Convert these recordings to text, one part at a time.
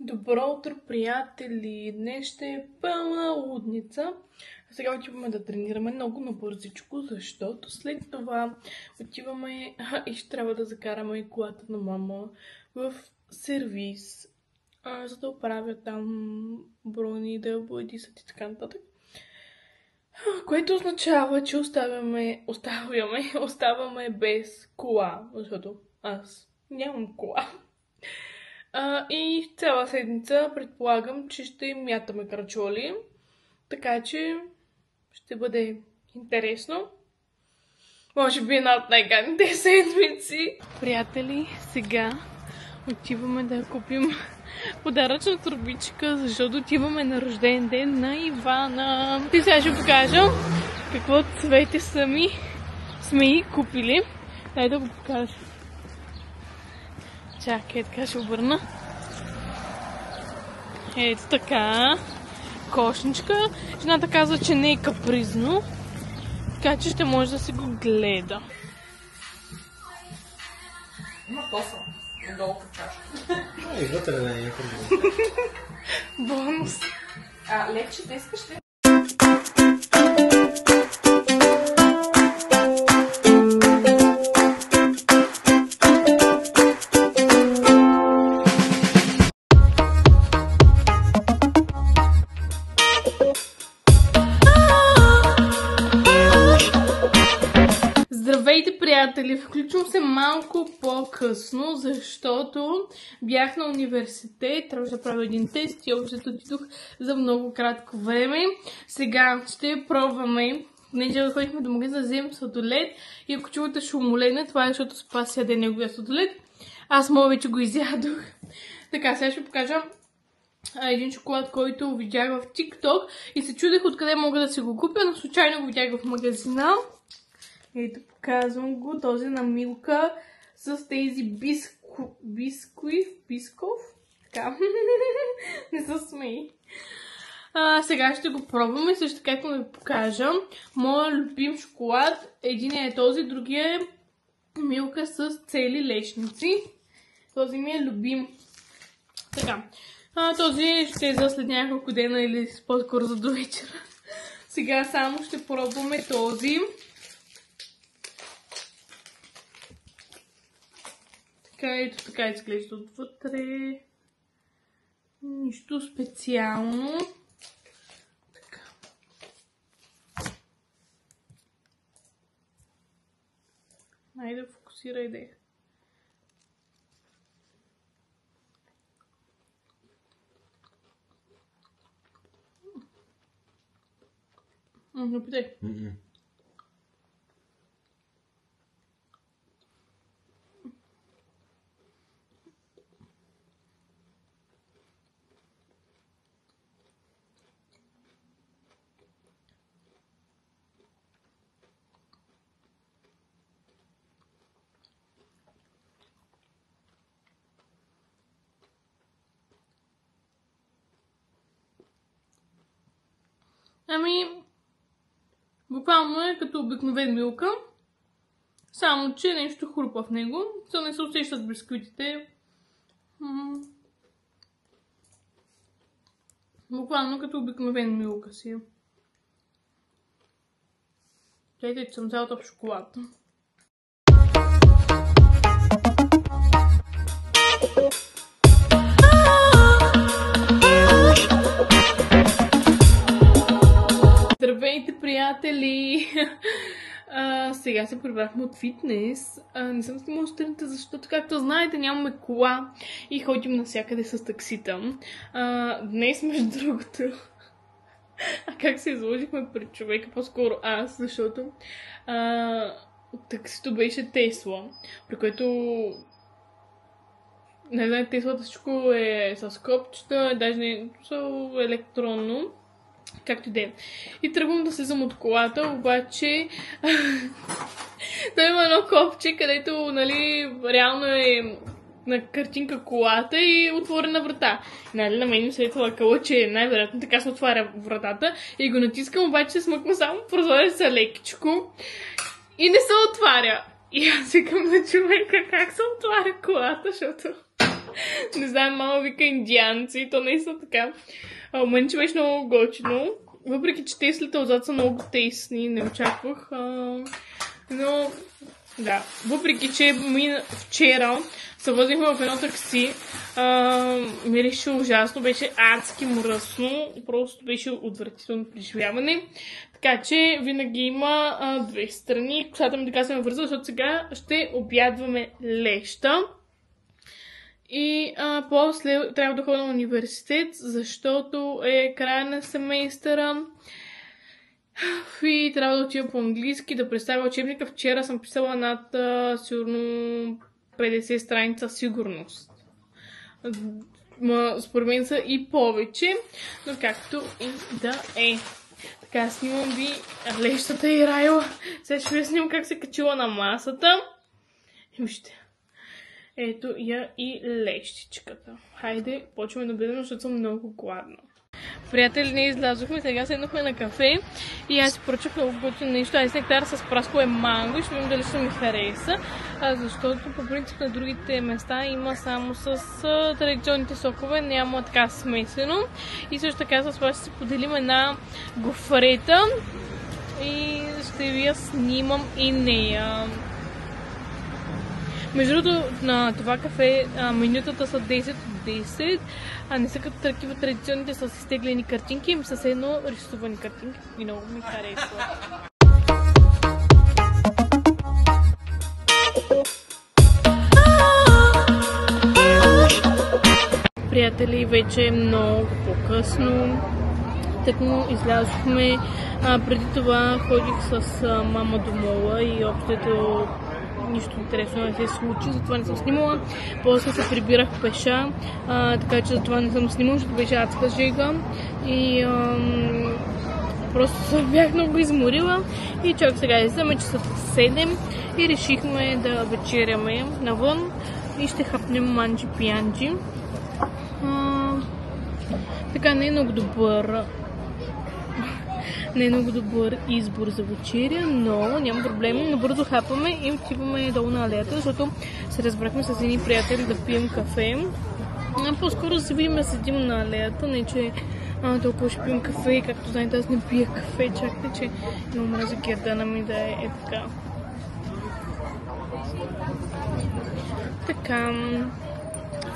Добро утро, приятели! Днес ще е пълна лудница. Сега отиваме да тренираме много набързичко, защото след това отиваме и ще трябва да закараме колата на мама в сервис, за да оправя там брони, да бъдисат и така нататък. Което означава, че оставаме без кола, защото аз нямам кола. И цяла седмица предполагам, че ще мятаме крачоли, така че ще бъде интересно. Може би една от най-гадните седмици. Приятели, сега отиваме да купим подаръчна турбичка, защото отиваме на рожден ден на Ивана. И сега ще покажа какво цвете сме и купили. Дай да го покажа. Чакай, така ще обърна. Ето така. Кошничка. Жената казва, че не е капризно. Така че ще може да си го гледа. Има коса. Надолу по чашка. И вътре да не е Бонус. Лепчета искаш ли? Здравейте, приятели! Включвам се малко по-късно, защото бях на университет, трябваше да правя един тест и общо отидох за много кратко време. Сега ще пробваме, понеже ходихме до магазина да вземем сладолед и ако чувате шумолене, това е защото Спас яде неговия сладолед. Аз моя вече го изядох. Така, сега ще покажа един шоколад, който видях в TikTok и се чудех откъде мога да си го купя, но случайно го видях в магазина. Ето, показвам го, този на Милка с тези бисков, така, не се смей. Сега ще го пробваме, също така да ви покажа моя любим шоколад. Един е този, другия е Милка с цели лешници. Този ми е любим. Така, този ще е за след няколко дена или по-скоро за до вечера. Сега само ще пробваме този. Ето така изглежда отвътре. Нищо специално. Така. Айде, фокусирай де. Опитай. Буквално е като обикновен Милка, само че нещо хрупа в него, за да не се усещат бисквитите. Буквално като обикновен Милка си. Гледайте, че съм цялата в шоколад. Здравейте, приятели! Сега се прибрахме от фитнес. Не съм снимала сутринта, защото, както знаете, нямаме кола и ходим навсякъде с таксита. Днес, между другото, как се изложихме пред човека, по-скоро аз, защото таксито беше Тесла, при което не знам, Теслата всичко е с копчета, даже не е електронно. Както и да е. И тръгвам да слизам от колата, обаче той има едно копче, където, нали, реално е на картинка колата и отворена врата. Нали, на мен ми се лъкало, че най-вероятно така се отваря вратата и го натискам, обаче се смъква само прозореца лекичко и не се отваря. И аз викам на човека как се отваря колата, защото Не знам, мама вика индианци, то наистина така. Мен че беше много готино. Въпреки, че теслите отзад са много тесни, не очаквах. Но, да, въпреки, че вчера се возихме в едно такси, мирише ужасно, беше адски мръсно, просто беше отвратително преживяване. Така че винаги има две страни. Косата ми така се ме върза, защото сега ще обядваме леща. И после трябва да ходя на университет, защото е края на семестъра. И трябва да отида по английски, да представя учебника. Вчера съм писала над сигурно 50 страница сигурност. Според мен са и повече, но както и да е. Така, снимам ви лещата и Райла. Сега ще ви снимам как се качила на масата. Вижте. Ето я и лещичката. Хайде, почваме да бъдем, защото съм много гладна. Приятели, не излязохме, сега седнахме на кафе и аз си поръчах много готино нещо. Айс нектар с праскове манго и ще видим дали ще ми хареса, защото по принцип на другите места има само с традиционните сокове, няма така смесено. И също така с вас ще си поделим една гофрета и ще ви я снимам и нея. Между другото, на това кафе менютата са 10 от 10, а не са като такива традиционните с изтеглени картинки, им са едно рисувани картинки и много ми харесва. Приятели, вече е много по-късно. Тъкмо излязохме. Преди това ходих с мама до мола и общото нищо интересно не се случи, затова не съм снимала. После се прибирах пеша, така че затова не съм снимала, защото беше адска жега. И просто се бях много изморила. И чак сега излизаме, че са 7 и решихме да вечеряме навън и ще хапнем манджи-пианджи. Така не е много добър. Не е много добър избор за вечеря, но няма проблем. Набързо хапаме и отиваме долу на алеята, защото се разбрахме с едни приятели да пием кафе. По-скоро се видим да седим на алеята, не че толкова ще пием кафе, както знаете аз не пия кафе, чакайте, че много мразя гердана ми да е така. Така,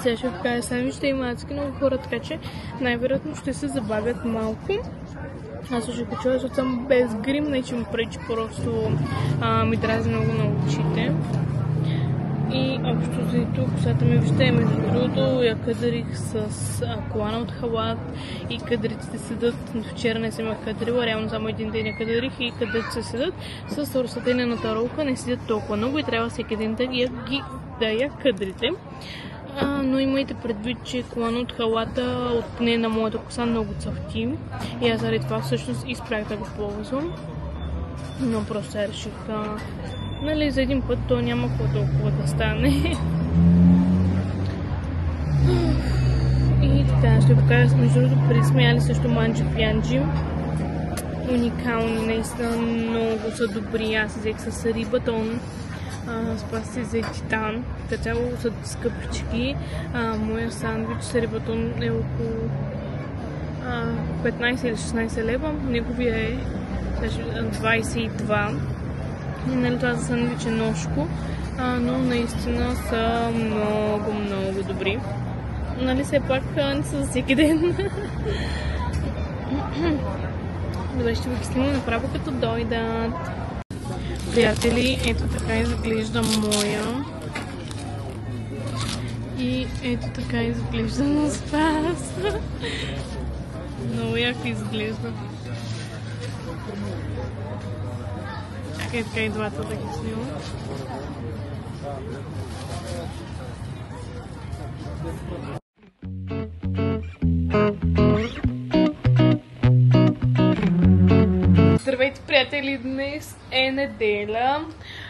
сега ще ви покажа сами, ще има адски много хора, така че най-вероятно ще се забавят малко. Аз ще кача, защото съм без грим, не че ми пречи, просто ми дразни много на очите. И общо взето косата ми вижте, между другото я кадрих с колана от халат и кадриците седат. Вчера не съм я кадрила, реално само един ден я кадрих и кадриците седат. С растителената ролка не седят толкова много и трябва всеки ден да я кадрите. Но имайте предвид, че колана от халата от поне на моята коса много цъфти. И аз заради това всъщност изпрях да го ползвам. Но просто я реших, нали, за един път то няма какво толкова да стане. И така, ще покажа, между другото, преди сме яли също манджи-пианджи. Уникални, наистина много са добри. Аз взех с рибатон. Спаси за титан. Като цяло са скъпички. Моя сандвич с рибатон е около 15 или 16 лева. Неговия е 22. И нали това за сандвич е ножко, но наистина са много, много добри. Нали все пак не са за всеки ден. Добре, ще ви ги снимам направо като дойдат. Приятели, ето така изглежда моя. И ето така изглежда на Спас. Много яко изглежда. Чакай така и двата да ги снимам. Здравейте, приятели! Днес е неделя.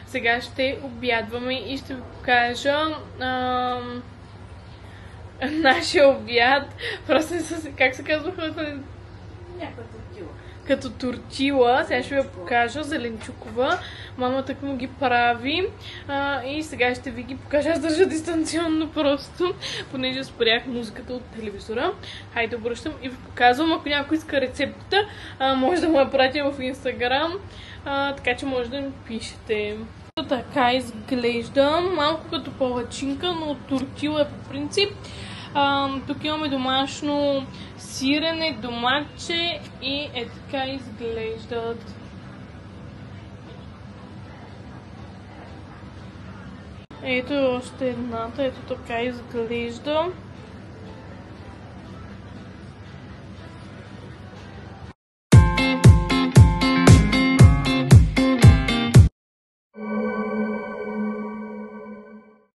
Сега ще обядваме и ще ви покажа нашия обяд. Просто как се казва хората? като тортила. Сега ще ви я покажа, зеленчукова. Мама так му ги прави. И сега ще ви ги покажа. Аз държа дистанционно просто, понеже спрях музиката от телевизора. Хайде, обръщам и ви показвам. Ако някой иска рецептата, може да му я пратя в Инстаграм. Така че може да ми пишете. Така изглежда. Малко като палачинка, но тортила е по принцип. Тук имаме домашно сирене, доматче и така изглеждат. Ето още едната, ето така изглежда.